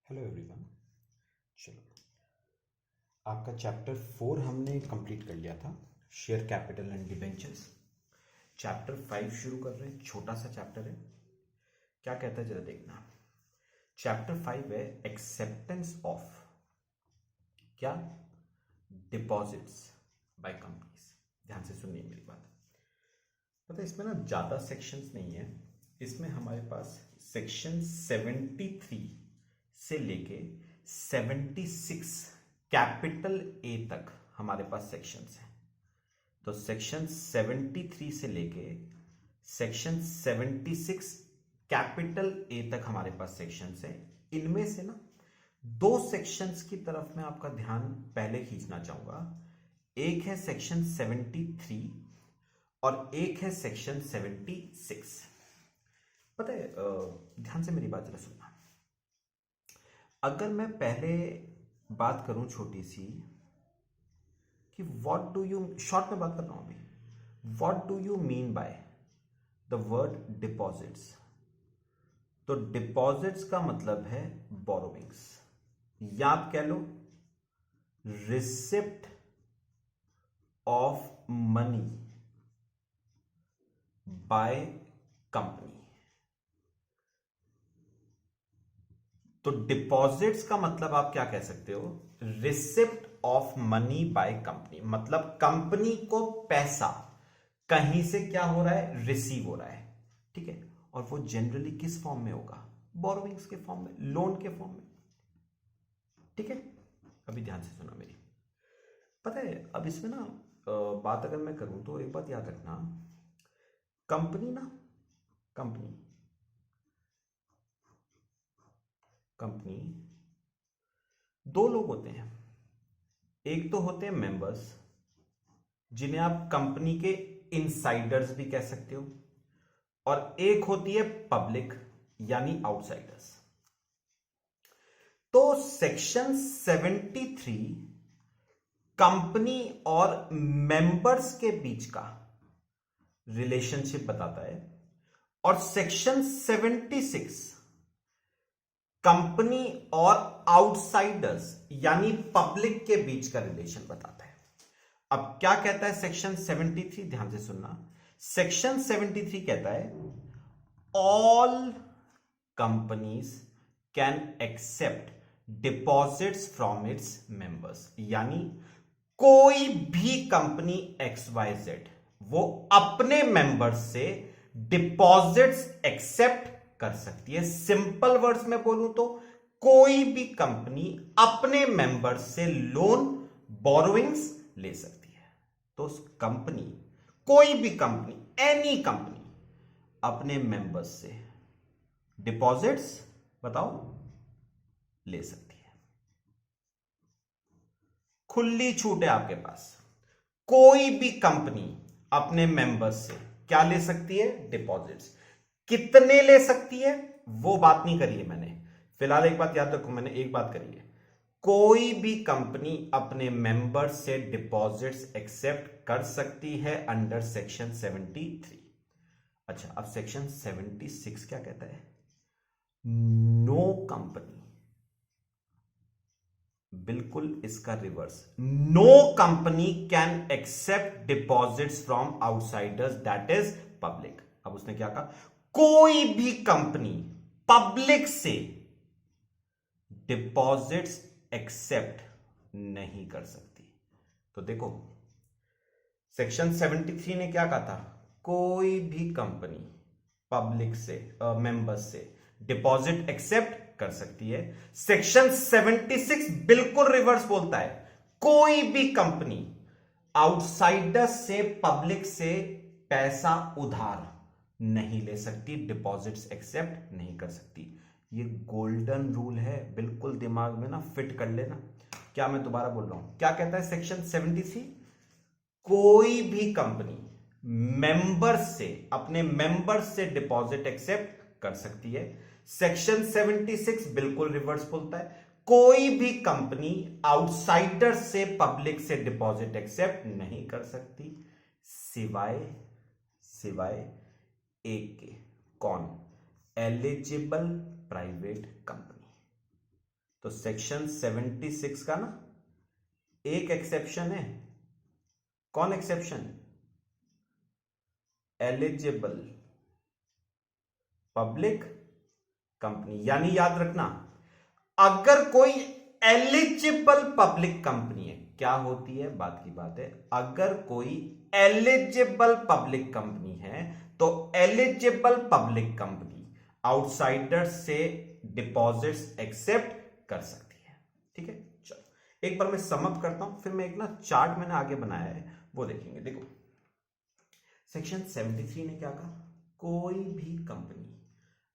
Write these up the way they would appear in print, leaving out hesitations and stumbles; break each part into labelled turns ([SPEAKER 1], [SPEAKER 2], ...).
[SPEAKER 1] Hello everyone. चलो, आपका chapter 4 हमने कंप्लीट कर लिया था, share capital and debentures. Chapter 5 शुरू कर रहे हैं, छोटा सा चैप्टर है। क्या कहता है जरा देखना। चैप्टर 5 है एक्सेप्टेंस ऑफ क्या डिपॉजिट्स बाय कंपनीज। ध्यान से सुनिए मेरी बात। पता है इसमें ना ज़्यादा सेक्शंस नहीं है। इसमें हमारे पास सेक्शन 73 से लेके 76 कैपिटल ए तक हमारे पास सेक्शंस हैं। तो सेक्शन 73 से लेके सेक्शन 76 कैपिटल ए तक हमारे पास सेक्शंस हैं। इनमें से ना दो सेक्शंस की तरफ मैं आपका ध्यान पहले खींचना चाहूंगा। एक है सेक्शन 73 और एक है सेक्शन 76। पता है, ध्यान से मेरी बात जरा सुनना। अगर मैं पहले बात करूं छोटी सी कि व्हाट डू यू, शॉर्ट में बात कर रहा हूं अभी, what do you mean by the word deposits. तो डिपॉजिट्स का मतलब है बोरोविंग्स, या आप कह लो receipt of money by company. तो डिपॉजिट्स का मतलब आप क्या कह सकते हो, receipt of money by company. मतलब कंपनी को पैसा कहीं से क्या हो रहा है, रिसीव हो रहा है। ठीक है, और वो जनरली किस फॉर्म में होगा, बोरोविंग्स के फॉर्म में, लोन के फॉर्म में। ठीक है, अभी ध्यान से सुना मेरी। पता है अब इसमें ना बात अगर मैं करूं तो एक बात याद रखना। कंपनी ना, कंपनी कंपनी दो लोग होते हैं। एक तो होते हैं मेंबर्स, जिन्हें आप कंपनी के इनसाइडर्स भी कह सकते हो, और एक होती है पब्लिक यानी आउटसाइडर्स। तो सेक्शन 73 कंपनी और मेंबर्स के बीच का रिलेशनशिप बताता है, और सेक्शन 76 कंपनी और आउटसाइडर्स यानी पब्लिक के बीच का रिलेशन बताता है। अब क्या कहता है सेक्शन 73, ध्यान से सुनना। सेक्शन 73 कहता है all companies can accept deposits from its members. यानी कोई भी कंपनी XYZ वो अपने मेंबर्स से डिपॉजिट्स एक्सेप्ट कर सकती है। सिंपल वर्ड्स में बोलूं तो कोई भी कंपनी अपने मेंबर्स से लोन, बोरोइंग्स ले सकती है। तो कंपनी, कोई भी कंपनी, एनी कंपनी अपने मेंबर्स से डिपॉजिट्स बताओ ले सकती है। खुली छूट है आपके पास। कोई भी कंपनी अपने मेंबर्स से क्या ले सकती है, डिपॉजिट्स। कितने ले सकती है वो बात नहीं करी है मैंने। फिलहाल एक बात याद रखो, मैंने एक बात करी है, कोई भी कंपनी अपने मेंबर्स से डिपॉजिट्स एक्सेप्ट कर सकती है अंडर सेक्शन 73। अच्छा, अब सेक्शन 76 क्या कहता है, नो कंपनी, बिल्कुल इसका reverse, no company can accept deposits from outsiders that is public. अब उसने क्या कहा, कोई भी कंपनी पब्लिक से डिपॉजिट्स एक्सेप्ट नहीं कर सकती। तो देखो सेक्शन 73 ने क्या कहा था, कोई भी कंपनी पब्लिक से, मेंबर्स से डिपॉजिट एक्सेप्ट कर सकती है। सेक्शन 76 बिल्कुल रिवर्स बोलता है, कोई भी कंपनी आउटसाइडर से, पब्लिक से पैसा उधार नहीं ले सकती, डिपॉजिट्स एक्सेप्ट नहीं कर सकती। ये गोल्डन रूल है, बिल्कुल दिमाग में ना फिट कर लेना। क्या मैं दोबारा बोल रहा हूं, क्या कहता है सेक्शन 73, कोई भी कंपनी मेंबर से, अपने मेंबर से डिपॉजिट एक्सेप्ट कर सकती है। सेक्शन 76 बिल्कुल रिवर्स बोलता है, कोई भी कंपनी आउटसाइडर से, पब्लिक से डिपॉजिट एक्सेप्ट नहीं कर सकती, सिवाय सिवाय एक के। कौन, एलिजिबल प्राइवेट कंपनी। तो सेक्शन 76 का ना एक एक्सेप्शन है। कौन एक्सेप्शन? Eligible public company. यानी याद रखना, अगर कोई एलिजिबल पब्लिक कंपनी है, क्या होती है, बात की बात है, अगर कोई एलिजिबल पब्लिक कंपनी है तो एलिजिबल पब्लिक कंपनी आउटसाइडर से डिपॉजिट्स एक्सेप्ट कर सकती है। ठीक है, चलो एक बार मैं समअप करता हूं, फिर मैं एक ना चार्ट मैंने आगे बनाया है वो देखेंगे। देखो सेक्शन 73 ने क्या कहा, कोई भी कंपनी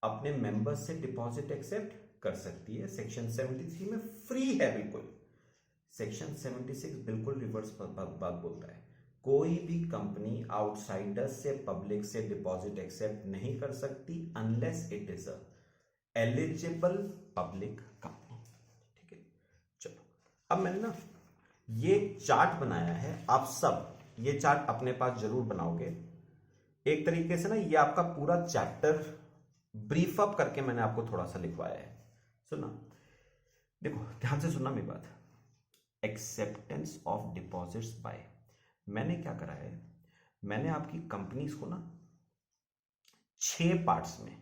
[SPEAKER 1] अपने मेंबर्स से डिपॉजिट एक्सेप्ट कर सकती है। सेक्शन 73 में फ्री है बिल्कुल। सेक्शन 76 बिल्कुल रिवर्स बात बोलता है, कोई भी कंपनी आउटसाइडर्स से पब्लिक से डिपॉजिट एक्सेप्ट नहीं कर सकती unless it is a eligible public company. ठीक है, चलो अब मैंने ना ये चार्ट बनाया है, आप सब ये चार्ट अपने पास जरूर बनाओगे। एक तरीके से ना ये आपका पूरा चैप्टर ब्रीफ अप करके मैंने आपको थोड़ा सा लिखवाया है। सुनना, देखो ध्यान से सुनना मेरी बात। एक्सेप्टेंस ऑफ डिपॉजिट्स बाय, मैंने क्या करा है, मैंने आपकी कंपनीज को ना 6 पार्ट्स में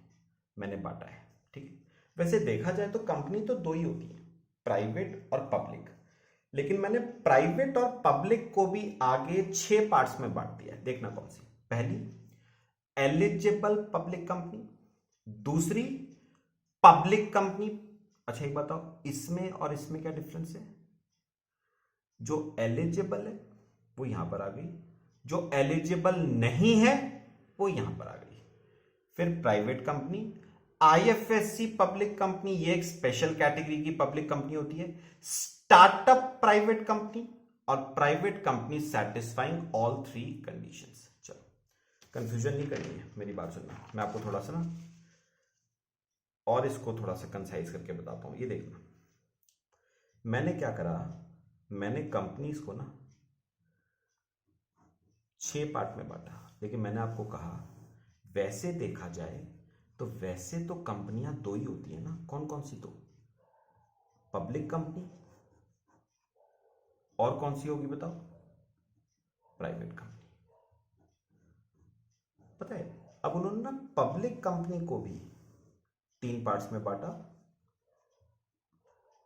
[SPEAKER 1] मैंने बांटा है। ठीक है, वैसे देखा जाए तो कंपनी तो 2 ही होती है, प्राइवेट और पब्लिक, लेकिन मैंने प्राइवेट और पब्लिक को भी आगे 6 पार्ट्स में बांट दिया है। देखना कौन सी। पहली एलिजिबल पब्लिक कंपनी, दूसरी पब्लिक कंपनी। अच्छा एक बताओ, इसमें और इसमें क्या डिफरेंस है? जो एलिजिबल है वो यहां पर आ गई, जो एलिजिबल नहीं है वो यहां पर आ गई। फिर private company, IFSC public company, ये एक स्पेशल कैटेगरी की पब्लिक कंपनी होती है। स्टार्टअप प्राइवेट कंपनी और private company satisfying all 3 conditions. चलो कंफ्यूजन नहीं करनी है, मेरी बात सुनना, मैं आपको थोड़ा सा ना और इसको थोड़ा सा कंसाइज करके बताता हूं। ये देखना, मैंने क्या करा, मैंने कंपनीज को ना 6 पार्ट में बांटा, लेकिन मैंने आपको कहा वैसे देखा जाए तो वैसे तो कंपनियां 2 ही होती है ना। कौन कौन सी? तो पब्लिक कंपनी और कौन सी होगी बताओ? Private company. पता है, अब उन्होंने ना पब्लिक कंपनी को भी 3 पार्ट्स में बांटा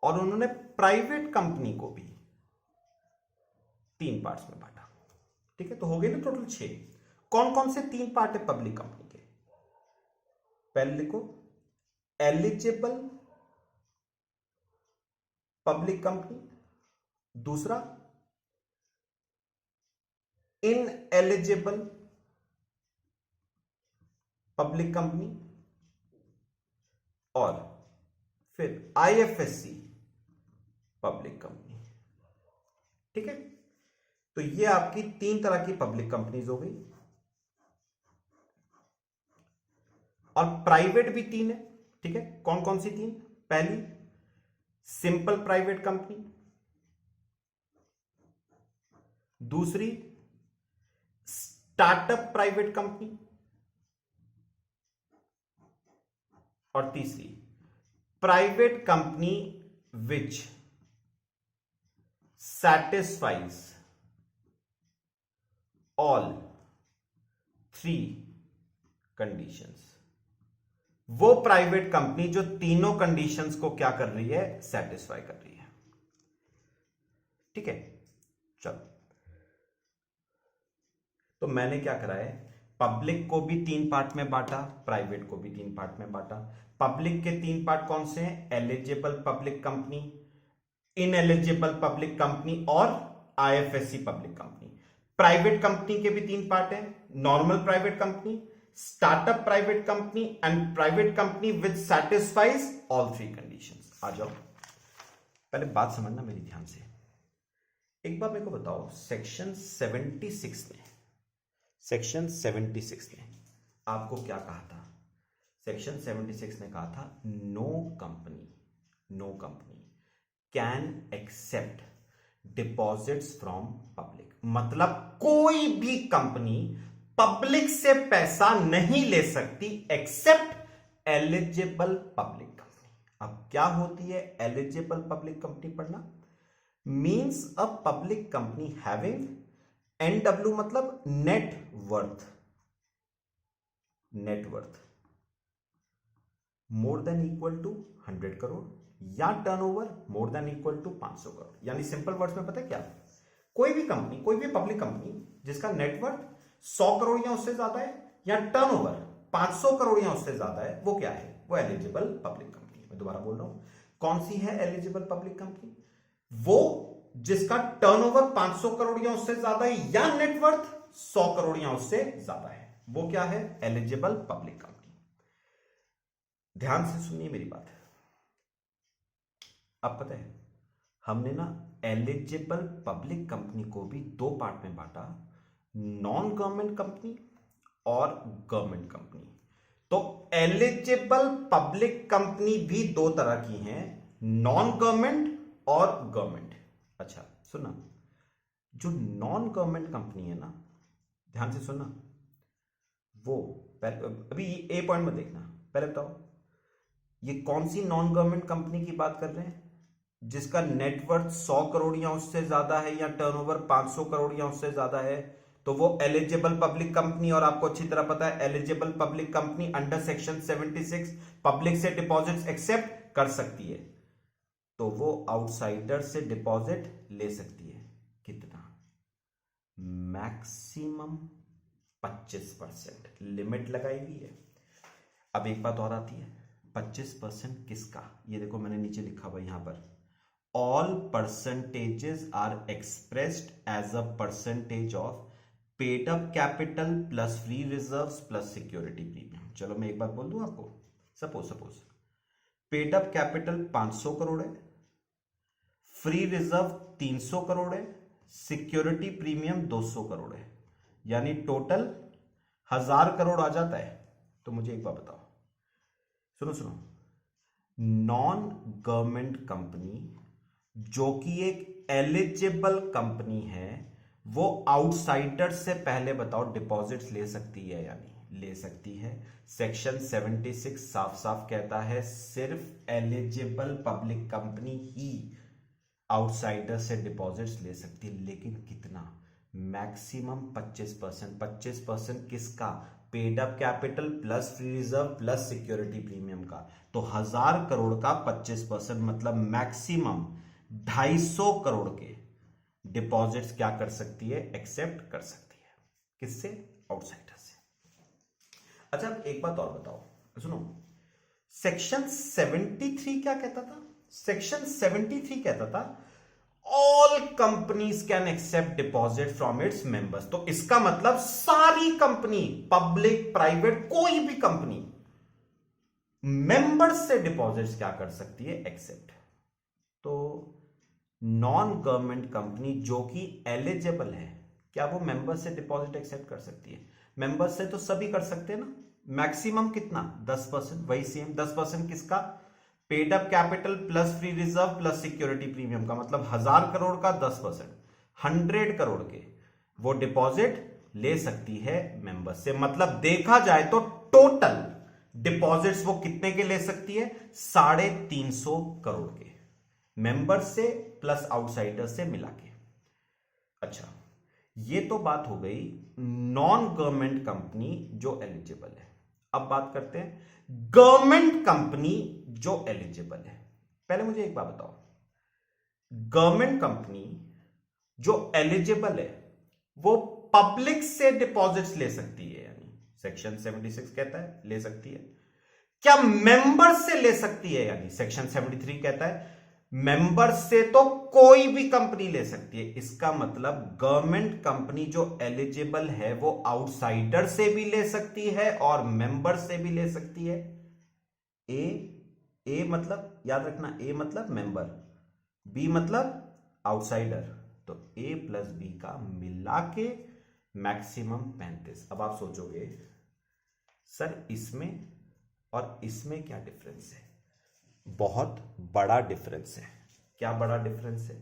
[SPEAKER 1] और उन्होंने प्राइवेट कंपनी को भी 3 पार्ट्स में बांटा। ठीक है, तो हो गए ना टोटल 6। कौन कौन से 3 पार्ट है पब्लिक कंपनी के? पहले लिखो एलिजिबल पब्लिक कंपनी, दूसरा इनएलिजिबल पब्लिक कंपनी, और फिर आईएफएससी पब्लिक कंपनी। ठीक है, तो ये आपकी 3 तरह की पब्लिक कंपनीज हो गई, और प्राइवेट भी 3 है। ठीक है, कौन कौन सी 3? पहली सिंपल प्राइवेट कंपनी, दूसरी स्टार्टअप प्राइवेट कंपनी, और तीसरी प्राइवेट कंपनी विच satisfies all 3 कंडीशंस। वो प्राइवेट कंपनी जो तीनों कंडीशंस को क्या कर रही है? सेटिस्फाई कर रही है। ठीक है, चलो तो मैंने क्या करा है, पब्लिक को भी 3 पार्ट में बांटा, प्राइवेट को भी 3 पार्ट में बांटा। पब्लिक के 3 पार्ट कौन से हैं? Eligible public company, ineligible public company और IFSC public company. Private company के भी 3 पार्ट हैं, normal private company, startup private company and private company which satisfies all 3 conditions. आ जाओ, पहले बात समझना मेरी ध्यान से। एक बार मेरे को बताओ, सेक्शन 76 ने आपको क्या कहा था? सेक्शन 76 ने कहा था no company can accept deposits from public. मतलब कोई भी कंपनी पब्लिक से पैसा नहीं ले सकती एक्सेप्ट एलिजिबल पब्लिक कंपनी। अब क्या होती है एलिजिबल पब्लिक कंपनी पढ़ना? Means a public company having NW मतलब net worth more than equal to 100 crore या turnover more than equal to 500 crore. यानी सिंपल वर्ड्स में पता है क्या, कोई भी कंपनी, कोई भी पब्लिक कंपनी जिसका नेटवर्थ 100 करोड़ या उससे ज्यादा है या टर्नओवर 500 करोड़ या उससे ज्यादा है, वो क्या है? वो एलिजिबल पब्लिक कंपनी। मैं दोबारा बोल रहा हूं, कौन सी है एलिजिबल पब्लिक कंपनी? वो जिसका टर्नओवर 500 करोड़ या उससे ज्यादा है या नेटवर्थ 100 करोड़ या उससे ज्यादा है, वो क्या है? Eligible public company. ध्यान से सुनिए मेरी बात। अब पता है हमने ना एलिजिबल पब्लिक कंपनी को भी दो पार्ट में बांटा, नॉन गवर्नमेंट कंपनी और गवर्नमेंट कंपनी। तो एलिजिबल पब्लिक कंपनी भी दो तरह की हैं, नॉन गवर्नमेंट और गवर्नमेंट। अच्छा सुना, जो नॉन गवर्नमेंट कंपनी है ना, ध्यान से सुनना, वो अभी ए पॉइंट में देखना, पहले बताओ ये कौन सी नॉन गवर्नमेंट कंपनी की बात कर रहे हैं? जिसका नेटवर्थ 100 करोड़ या उससे ज्यादा है या टर्नओवर 500 करोड़ या उससे ज्यादा है, तो वो एलिजिबल पब्लिक कंपनी। और आपको अच्छी तरह पता है eligible public company under section 76 public से डिपॉजिट्स एक्सेप्ट कर सकती है। तो वो आउटसाइडर से डिपॉजिट ले सकती है। कितना? मैक्सिमम 25% लिमिट लगाई हुई है। अब एक बात और आती है, 25% किसका? ये देखो मैंने नीचे लिखा हुआ यहां पर, all percentages are expressed as a percentage of paid up capital plus free reserves plus security premium। चलो मैं एक बात बोल दूं आपको, suppose paid up capital 500 crore है, फ्री रिजर्व 300 करोड़ है, सिक्योरिटी प्रीमियम 200 करोड़ है, यानी टोटल 1000 करोड़ आ जाता है। तो मुझे एक बात बताओ, सुनो, नॉन गवर्नमेंट कंपनी जो कि एक एलिजिबल कंपनी है, वो आउटसाइडर से पहले बताओ डिपॉजिट्स ले सकती है या नहीं? ले सकती है। सेक्शन 76 साफ साफ कहता है सिर्फ एलिजिबल पब्लिक कंपनी ही आउटसाइडर से डिपॉजिट्स ले सकती है, लेकिन कितना? मैक्सिमम 25%। 25% किसका? Paid up capital plus free reserve plus security premium का। तो 1000 करोड़ का 25% मतलब मैक्सिमम 250 करोड़ के डिपॉजिट्स क्या कर सकती है? एक्सेप्ट कर सकती है। किससे? आउटसाइडर से। अच्छा एक बात और बताओ, सुनो, सेक्शन 73 क्या कहता था? सेक्शन 73 कहता था all companies can accept deposit from its members. तो इसका मतलब सारी कंपनी, पब्लिक प्राइवेट कोई भी कंपनी, मेंबर्स से डिपॉजिट्स क्या कर सकती है? एक्सेप्ट। तो नॉन गवर्नमेंट कंपनी जो कि एलिजिबल है, क्या वो मेंबर से डिपॉजिट एक्सेप्ट कर सकती है? मेंबर से तो सभी कर सकते हैं ना। मैक्सिमम कितना? 10%। वही सेम 10% किसका? Paid up capital plus free reserve plus security premium का, मतलब 1000 करोड़ का 10%, 100 करोड़ के वो डिपॉजिट ले सकती है मेंबर से। मतलब देखा जाए तो टोटल डिपॉजिट्स वो कितने के ले सकती है? 350 करोड़ के, मेंबर से प्लस आउटसाइडर से मिला के। अच्छा ये तो बात हो गई नॉन गवर्नमेंट कंपनी जो एलिजिबल है। अब बात करते हैं गवर्नमेंट कंपनी जो एलिजिबल है। पहले मुझे एक बात बताओ, गवर्नमेंट कंपनी जो एलिजिबल है वो पब्लिक से डिपॉजिट्स ले सकती है, यानी सेक्शन 76 कहता है ले सकती है। क्या मेंबर से ले सकती है? यानी सेक्शन 73 कहता है मेंबर से तो कोई भी कंपनी ले सकती है। इसका मतलब गवर्नमेंट कंपनी जो एलिजिबल है वो आउटसाइडर से भी ले सकती है और मेंबर से भी ले सकती है। ए मतलब याद रखना, ए मतलब मेंबर, बी मतलब आउटसाइडर। तो ए प्लस बी का मिला के मैक्सिमम 35। अब आप सोचोगे सर इसमें और इसमें क्या डिफरेंस है? बहुत बड़ा डिफरेंस है। क्या बड़ा डिफरेंस है?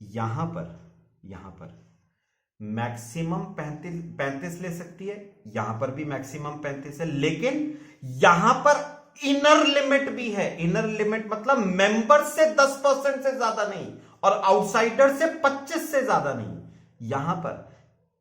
[SPEAKER 1] यहां पर मैक्सिमम 35 ले सकती है, यहां पर भी मैक्सिमम 35 है, लेकिन यहां पर इनर लिमिट भी है। इनर लिमिट मतलब मेंबर से 10% से ज्यादा नहीं और आउटसाइडर से 25 से ज्यादा नहीं। यहां पर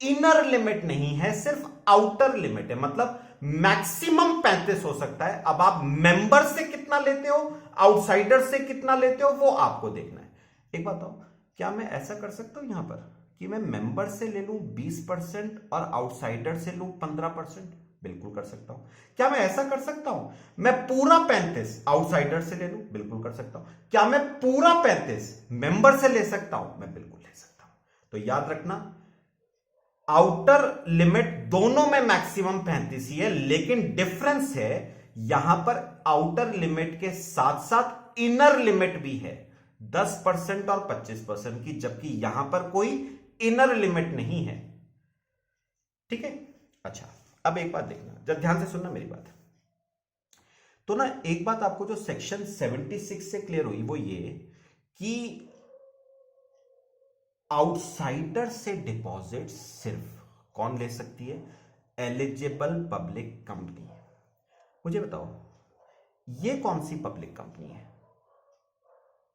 [SPEAKER 1] इनर लिमिट नहीं है, सिर्फ आउटर लिमिट है, मतलब मैक्सिमम 35 हो सकता है। अब आप मेंबर से कितना लेते हो, आउटसाइडर से कितना लेते हो, वो आपको देखना है। एक बात बताओ, क्या मैं ऐसा कर सकता हूं यहां पर कि मैं मेंबर से ले लूं 20% और आउटसाइडर से लूं 15%? बिल्कुल कर सकता हूं। क्या मैं ऐसा कर सकता हूं मैं पूरा 35 आउटसाइडर से ले लूं? बिल्कुल कर सकता हूं। क्या मैं पूरा 35 मेंबर से ले सकता हूं? मैं बिल्कुल ले सकता हूं। तो याद रखना, आउटर लिमिट दोनों में मैक्सिमम 35 ही है, लेकिन डिफरेंस है यहां पर आउटर लिमिट के साथ साथ इनर लिमिट भी है 10% और 25% की, जबकि यहां पर कोई इनर लिमिट नहीं है। ठीक है। अच्छा, अब एक बात देखना, जब ध्यान से सुनना मेरी बात। तो ना एक बात आपको जो सेक्शन 76 से क्लियर हुई वो ये कि आउटसाइडर से डिपॉजिट सिर्फ कौन ले सकती है? Eligible public company. मुझे बताओ, ये कौन सी पब्लिक कंपनी है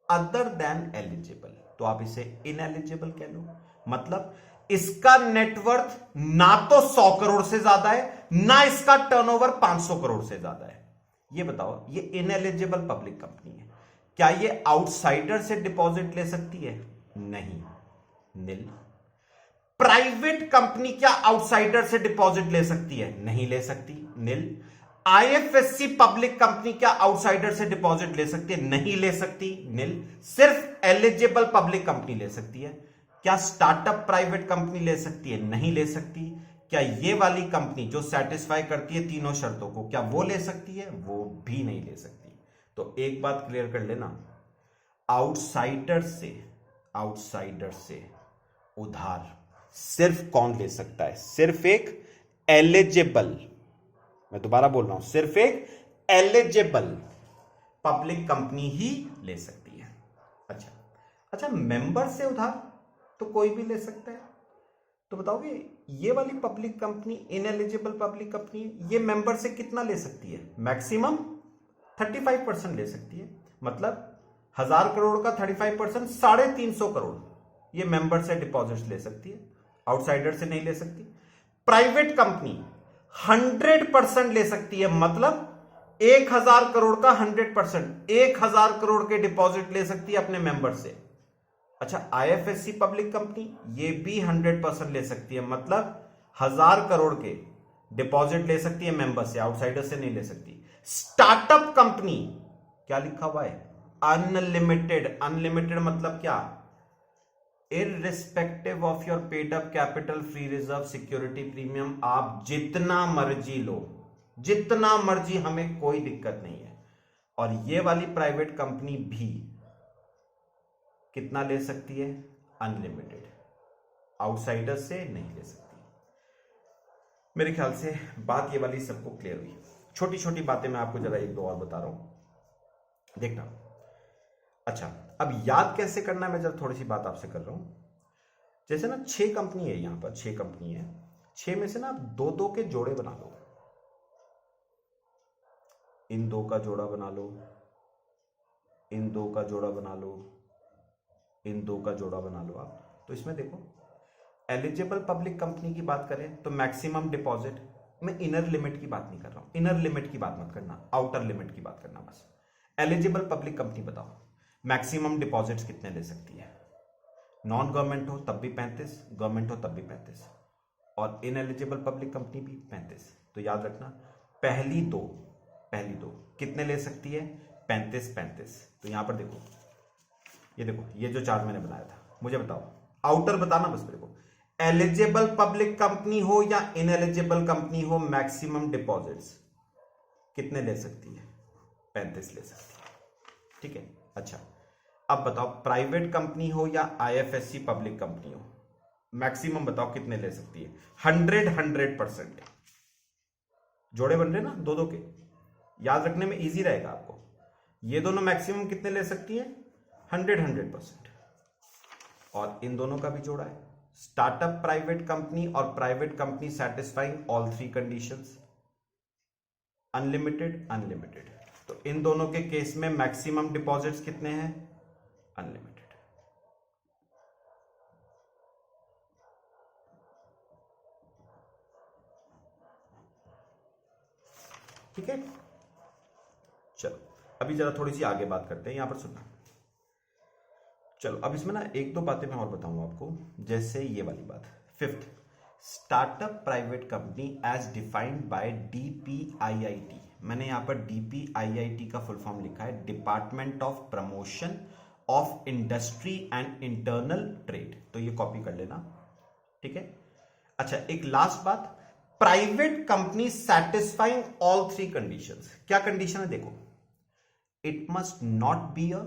[SPEAKER 1] अदर देन एलिजिबल? तो आप इसे इनएलिजिबल कह लो। मतलब इसका नेटवर्थ ना तो 100 करोड़ से ज्यादा है, ना इसका टर्नओवर 500 करोड़ से ज्यादा है। ये बताओ, ये इनएलिजिबल पब्लिक कंपनी है। क्या ये आउटसाइडर से डिपॉजिट ले सकती है? नहीं, नील। प्राइवेट कंपनी क्या आउटसाइडर से डिपॉजिट ले सकती है? नहीं ले सकती, नील। आईएफएससी पब्लिक कंपनी क्या आउटसाइडर से डिपॉजिट ले सकती है? नहीं ले सकती, नील। सिर्फ एलिजिबल पब्लिक कंपनी ले सकती है। क्या स्टार्टअप प्राइवेट कंपनी ले सकती है? नहीं ले सकती। क्या ये वाली कंपनी जो सेटिस्फाई करती है तीनों शर्तों को, क्या वो ले सकती है? वो भी नहीं ले सकती। तो एक बात क्लियर कर लेना, आउटसाइडर से उधार सिर्फ कौन ले सकता है? सिर्फ एक एलिजिबल, मैं दोबारा बोल रहा हूं, सिर्फ एक एलिजिबल पब्लिक कंपनी ही ले सकती है। अच्छा, मेंबर से उधार तो कोई भी ले सकता है। तो बताओगे ये वाली public company, ineligible public company, ये मेंबर से कितना ले सकती है? मैक्सिमम 35% ले सकती है। मतलब 1000 करोड़ का 35% 350 करोड़ ये मेंबर से डिपॉजिट ले सकती है, आउटसाइडर से नहीं ले सकती। प्राइवेट कंपनी 100% ले सकती है, मतलब 1000 करोड़ का 100%, 1000 करोड़ के डिपॉजिट ले सकती है अपने मेंबर से। अच्छा, आईएफएससी पब्लिक कंपनी ये भी 100% ले सकती है, मतलब 1000 करोड़ के डिपॉजिट ले सकती है मेंबर से, आउटसाइडर से नहीं ले सकती। स्टार्टअप कंपनी क्या लिखा हुआ है? अनलिमिटेड। अनलिमिटेड मतलब क्या? Irrespective of your paid up capital, free reserve, security premium, आप जितना मर्जी लो, जितना मर्जी, हमें कोई दिक्कत नहीं है। और ये वाली प्राइवेट कंपनी भी कितना ले सकती है? अनलिमिटेड। आउटसाइडर से नहीं ले सकती। मेरे ख्याल से बात ये वाली सबको क्लियर हुई। छोटी छोटी बातें मैं आपको जरा एक दो और बता रहा हूं, देखना। अच्छा, अब याद कैसे करना है मैं जरा थोड़ी सी बात आपसे कर रहा हूं। जैसे ना 6 कंपनी है, यहां पर 6 कंपनी है, 6 में से ना आप 2-2 के जोड़े बना लो। इन 2 का जोड़ा बना लो, इन 2 का जोड़ा बना लो, इन 2 का जोड़ा बना लो आप। तो इसमें देखो, एलिजिबल पब्लिक कंपनी की बात करें तो मैक्सिमम डिपॉजिट, मैं इनर लिमिट की बात नहीं कर रहा हूं, इनर लिमिट की बात मत करना, आउटर लिमिट की बात करना बस। एलिजिबल पब्लिक कंपनी बताओ मैक्सिमम डिपॉजिट्स कितने ले सकती है? नॉन गवर्नमेंट हो तब भी 35, गवर्नमेंट हो तब भी 35, और इनएलिजिबल पब्लिक कंपनी भी 35। तो याद रखना, पहली दो कितने ले सकती है? 35। तो यहां पर देखो, ये देखो, ये जो चार्ट मैंने बनाया था, मुझे बताओ, आउटर बताना बस मेरे को, एलिजिबल पब्लिक कंपनी हो या इनएलिजिबल कंपनी हो, मैक्सिमम डिपॉजिट्स कितने ले सकती है? 35 ले सकती है। ठीक है। अच्छा, अब बताओ, प्राइवेट कंपनी हो या आईएफएससी पब्लिक कंपनी हो, मैक्सिमम बताओ कितने ले सकती है? 100%। जोड़े बन रहे ना 2-2 के, याद रखने में इजी रहेगा आपको। ये दोनों मैक्सिमम कितने ले सकती है? 100%। और इन दोनों का भी जोड़ा है, स्टार्टअप प्राइवेट कंपनी और private company satisfying all 3 conditions, unlimited, तो इन दोनों के केस में मैक्सिमम डिपॉजिट्स कितने हैं? अनलिमिटेड। ठीक है, चलो अभी जरा थोड़ी सी आगे बात करते हैं, यहां पर सुनना। चलो अब इसमें ना एक दो बातें मैं और बताऊंगा आपको, जैसे ये वाली बात। Fifth, startup private company as defined by DPIIT. मैंने यहां पर डीपीआईआईटी का फुल फॉर्म लिखा है, department of promotion of industry and internal trade, तो ये कॉपी कर लेना। ठीक है, अच्छा एक लास्ट बात, private company satisfying all three conditions. क्या कंडीशन है देखो, it must not be a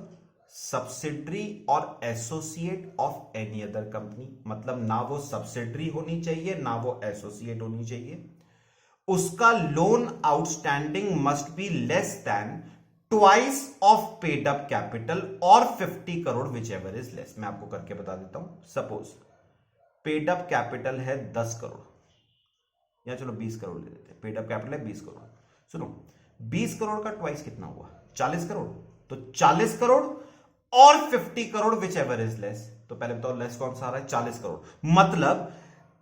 [SPEAKER 1] subsidiary और associate of any other company, मतलब ना वो सब्सिडरी होनी चाहिए ना वो एसोसिएट होनी चाहिए। उसका loan outstanding must be less than twice of paid up capital और 50 crore which ever is less. मैं आपको करके बता देता हूं, सपोज पेड अप कैपिटल है 10 करोड़, या चलो 20 करोड़ ले लेते हैं, पेड अप कैपिटल है 20 करोड़। सुनो 20 करोड़ का ट्वाइस कितना हुआ? 40 करोड़। तो 40 करोड़ और 50 crore which ever is less. तो पहले बताओ लेस कौन सा आ रहा है? 40 करोड़। मतलब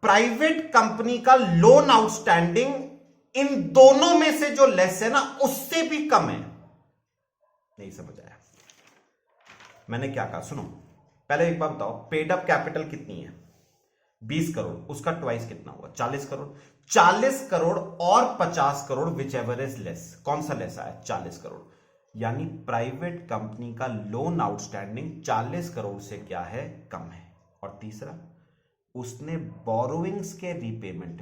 [SPEAKER 1] प्राइवेट कंपनी का लोन आउटस्टैंडिंग इन दोनों में से जो लेस है ना, उससे भी कम है। नहीं समझ आया मैंने क्या कहा? सुनो पहले एक बार बताओ, पेड अप कैपिटल कितनी है? 20 करोड़, उसका ट्वाइस कितना हुआ? 40 करोड़। 40 करोड़ और 50 crore which ever is less, कौन सा लेस आया? 40 करोड़। यानी प्राइवेट कंपनी का लोन आउटस्टैंडिंग 40 करोड़ से क्या है? कम है। और तीसरा, उसने बोरोइंग्स के रीपेमेंट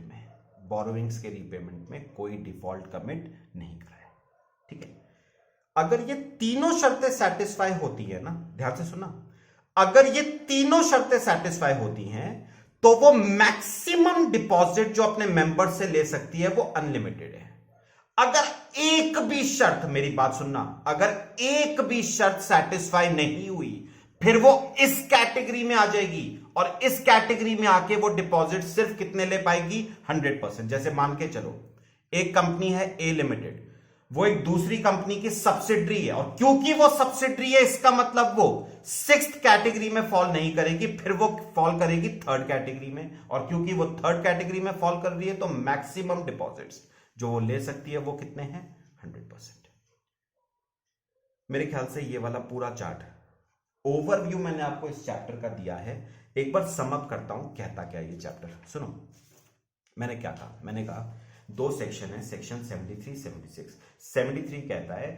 [SPEAKER 1] में कोई डिफॉल्ट कमिट नहीं करा है। ठीक है, अगर ये तीनों शर्तें सेटिस्फाई होती है ना, ध्यान से सुनना, अगर ये तीनों शर्तें सेटिस्फाई होती हैं तो वो मैक्सिमम डिपॉजिट जो अपने मेंबर से ले सकती है वो अनलिमिटेड है। अगर एक भी शर्त, मेरी बात सुनना, अगर एक भी शर्त सेटिस्फाई नहीं हुई फिर वो इस कैटेगरी में आ जाएगी, और इस कैटेगरी में आके वो डिपॉजिट सिर्फ कितने ले पाएगी? 100%। जैसे मान के चलो एक कंपनी है ए लिमिटेड, वो एक दूसरी कंपनी की सब्सिडरी है, और क्योंकि वो सब्सिडरी है इसका मतलब वो 6th कैटेगरी में फॉल नहीं करेगी, फिर वो फॉल करेगी 3rd कैटेगरी में, और क्योंकि वो 3rd कैटेगरी में फॉल कर रही है तो मैक्सिमम डिपॉजिट्स जो वो ले सकती है वो कितने हैं? 100%। मेरे ख्याल से ये वाला पूरा चार्ट ओवरव्यू मैंने आपको इस चैप्टर का दिया है। एक बार समअप करता हूं, कहता क्या ये चैप्टर। सुनो मैंने क्या कहा, मैंने कहा 2 सेक्शन है, सेक्शन 73 76। 73 कहता है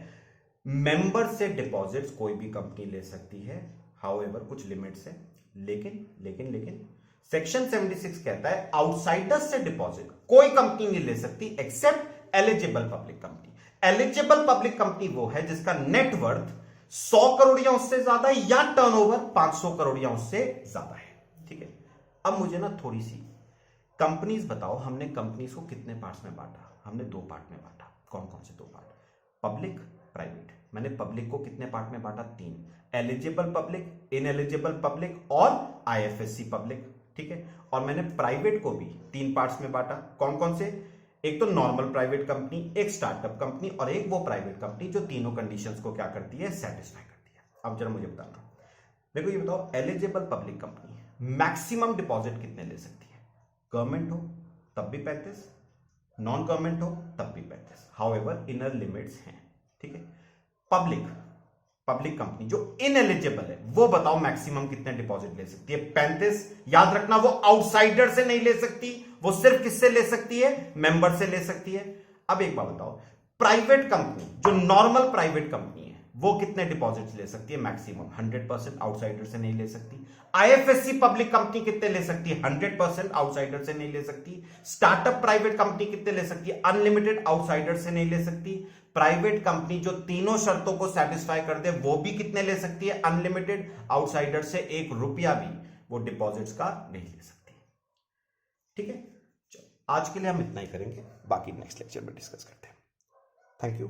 [SPEAKER 1] मेंबर से डिपॉजिट्स कोई भी कंपनी ले सकती है, हाउएवर कुछ लिमिट्स है, लेकिन सेक्शन 76 कहता है आउटसाइडर्स से डिपॉजिट कोई कंपनी नहीं ले सकती except eligible public company. Eligible public company वो है जिसका नेटवर्थ 100 करोड़ या उससे ज्यादा है, या टर्नओवर 500 करोड़ या उससे ज्यादा है। ठीक है, अब मुझे ना थोड़ी सी कंपनीज बताओ, हमने कंपनीज को कितने पार्ट्स में बांटा? हमने 2 पार्ट में बांटा। कौन कौन से 2 पार्ट? Public, private. मैंने पब्लिक को कितने पार्ट में बांटा? 3, एलिजिबल पब्लिक, इनएलिजिबल पब्लिक और आईएफएससी पब्लिक। ठीक है, और मैंने प्राइवेट को भी 3 पार्ट्स में बांटा। कौन कौन से? एक तो नॉर्मल प्राइवेट कंपनी, एक स्टार्टअप कंपनी, और एक वो प्राइवेट कंपनी जो तीनों कंडीशंस को क्या करती है? सेटिस्फाई करती है। अब जरा मुझे बताना, मेरे को ये बताओ, eligible public company maximum deposit कितने ले सकती है? गवर्नमेंट हो तब भी 35, नॉन गवर्नमेंट हो तब भी 35, हाउएवर इनर लिमिट्स हैं। ठीक है, पब्लिक कंपनी जो इनएलिजिबल है वो बताओ मैक्सिमम कितने डिपॉजिट ले सकती है? 35। याद रखना वो आउटसाइडर से नहीं ले सकती, वो सिर्फ किससे ले सकती है? मेंबर से ले सकती है। अब एक बात बताओ, प्राइवेट कंपनी जो नॉर्मल प्राइवेट कंपनी है वो कितने डिपॉजिट ले सकती है? मैक्सिमम 100%, आउटसाइडर से नहीं ले सकती। आईएफएससी पब्लिक कंपनी कितने ले सकती है? 100%, आउटसाइडर से नहीं ले सकती। स्टार्टअप प्राइवेट कंपनी कितने ले सकती है? अनलिमिटेड, आउटसाइडर से नहीं ले सकती। प्राइवेट कंपनी जो तीनों शर्तों को सेटिस्फाई कर दे वो भी कितने ले सकती है? अनलिमिटेड, आउटसाइडर से 1 रुपया भी वो डिपॉजिट्स का नहीं ले सकती। ठीक है, चलो आज के लिए हम इतना ही करेंगे, बाकी नेक्स्ट लेक्चर में डिस्कस करते हैं। Thank you.